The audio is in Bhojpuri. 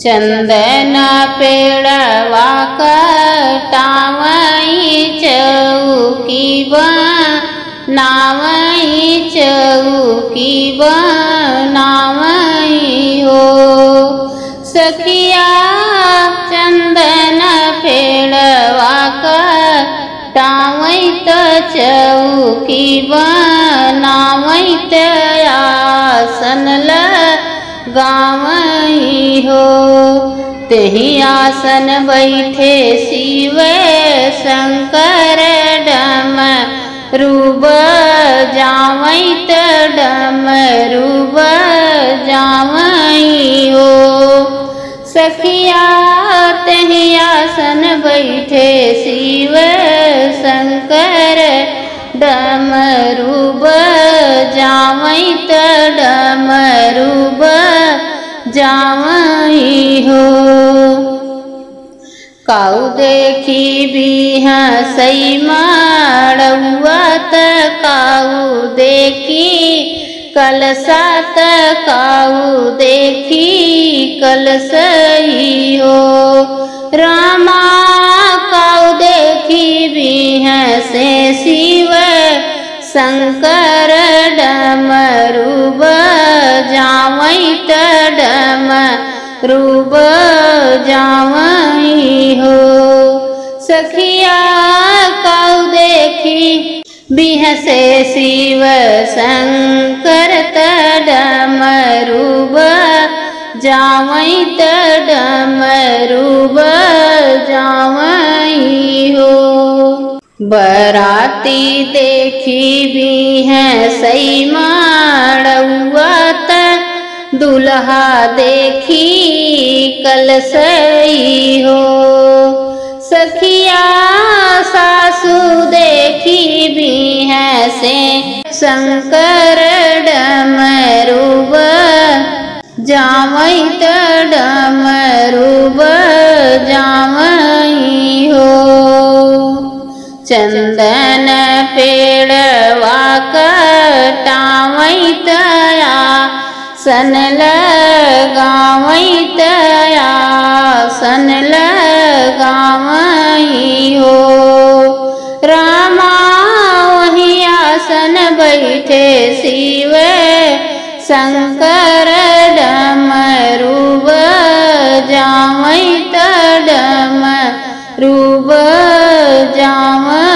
चंदन पेड़वा कटावई चौकी बनावई चौकी बनावई हो सखिया। चंदन पेड़वा कटावई त चौकी बनावई त आसन लगावई हो। तेहि आसन बैठे शिव शंकर डमरू बजावई त डमरू बजावई हो सखिया। तेहि आसन बैठे शिव शंकर डमरू बजावई त डमरू बजावई हो। काऊ देखी बिहसई माड़ुआ त काऊ देखी कलसा त काऊ देखी कलसई हो रामा। काऊ देखी बिहसे शिव शंकर डमरू बजावई त डमरू बजावई हो सखिया। काऊ देखी बिहसे शिव शंकर त डमरू बजावई त डमरू बजावई हो। बराती देखी बिहसई माड़ुआ त दुल्हा देखी कलसई हो सखिया। सासू देखी बिहसे शंकर डमरू बजावई त डमरू बजावई हो। चंदन पेड़वा कटावई त आसन लगावई त आसन लगावई हो रामा। वही आसन बैठे शिव शंकर डमरू बजावई त डमरू बजावई